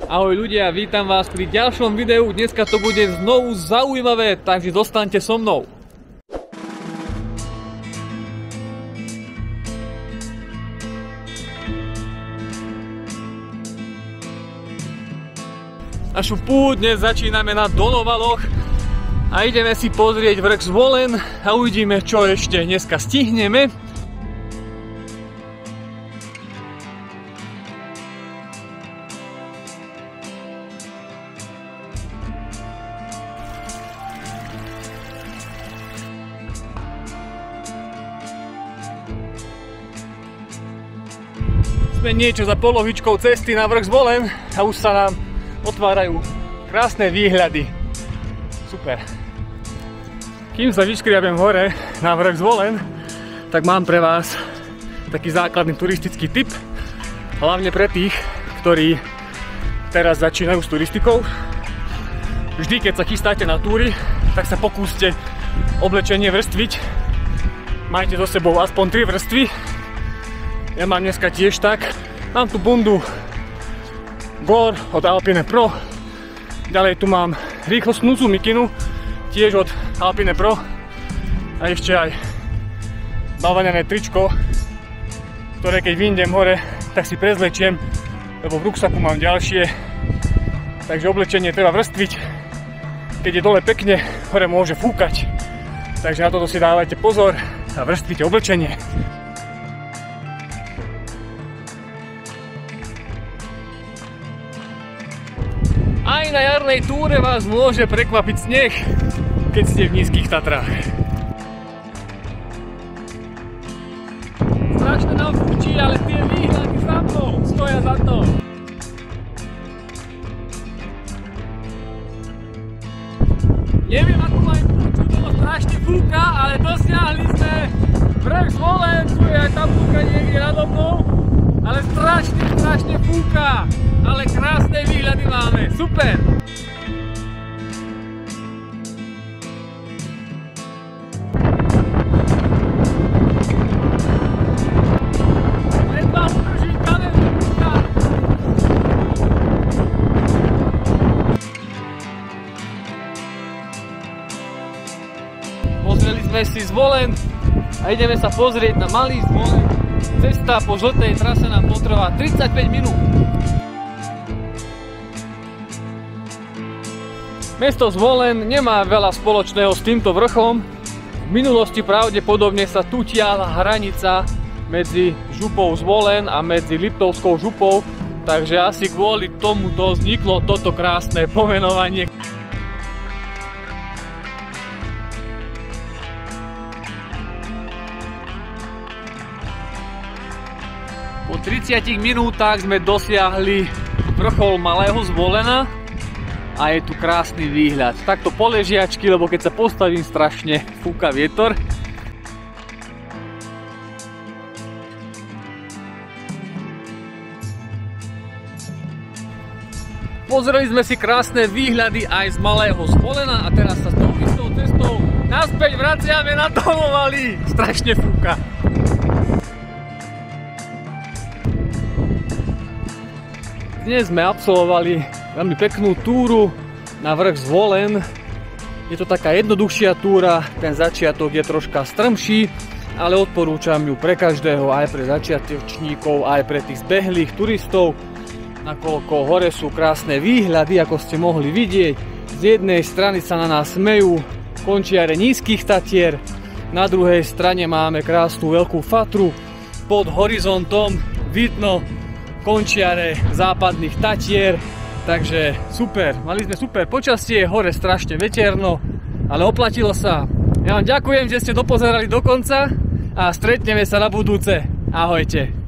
Ahoj ľudia, vítam vás pri ďalšom videu. Dneska to bude znovu zaujímavé, takže zostaňte so mnou. Našu púť dnes začíname na Donovaloch a ideme si pozrieť vrch Zvolen a uvidíme, čo ešte dneska stihneme. Sme niečo za polovičkou cesty na vrch Zvolen a už sa nám otvárajú krásne výhľady. Super. Kým sa vyškriabem hore na vrch Zvolen, tak mám pre vás taký základný turistický tip, hlavne pre tých, ktorí teraz začínajú s turistikou. Vždy, keď sa chystáte na túry, tak sa pokúste oblečenie vrstviť. Majte so sebou aspoň 3 vrstvy. Ja mám dneska tiež tak. Mám tu bundu Gore od Alpine Pro. Ďalej tu mám rýchlostnúcu mikinu, tiež od Alpine Pro. A ešte aj bavlnené tričko, ktoré keď vyjdem hore, tak si prezlečiem, lebo v ruksaku mám ďalšie. Takže oblečenie treba vrstviť. Keď je dole pekne, hore môže fúkať. Takže na toto si dávajte pozor a vrstvite oblečenie. Aj na jarnej túre vás môže prekvapiť sneh, keď ste v nízkych Tatrách. Strašne nám fúči, ale tie výhľady za mnou stoja za to. Neviem, ako majú fúči, bolo strašne fúka, ale dosiahli sme vrch Zvolen, tu je aj tabulka niekde nado mnou, ale strašne fúka. Ale krásne výhľady máme, super! Len vám držím kameru. Pozreli sme si Zvolen a ideme sa pozrieť na malý Zvolen. Cesta po žltej trase nám potrvá 35 minút. Mesto Zvolen nemá veľa spoločného s týmto vrchom. V minulosti pravdepodobne sa tu tiahla hranica medzi župou Zvolen a medzi Liptovskou župou, takže asi kvôli tomuto vzniklo toto krásne pomenovanie. Po 30 minútach sme dosiahli vrchol Malého Zvolena. A je tu krásny výhľad. Takto po ležiačky, lebo keď sa postavím, strašne fúka vietor. Pozreli sme si krásne výhľady aj z Malého Zvolena a teraz sa s tou istou cestou naspäť vraciame na Donovaly. Strašne fúka. Dnes sme absolvovali veľmi peknú túru na vrch Zvolen. Je to taká jednoduchšia túra, ten začiatok je troška strmší, ale odporúčam ju pre každého, aj pre začiatočníkov, aj pre tých zbehlých turistov. Nakoľko hore sú krásne výhľady, ako ste mohli vidieť. Z jednej strany sa na nás smejú končiare nízkych Tatier, na druhej strane máme krásnu veľkú Fatru. Pod horizontom vidno končiare západných Tatier. Takže super, mali sme super počasie, hore strašne veterno, ale oplatilo sa. Ja vám ďakujem, že ste dopozerali do konca a stretneme sa na budúce. Ahojte.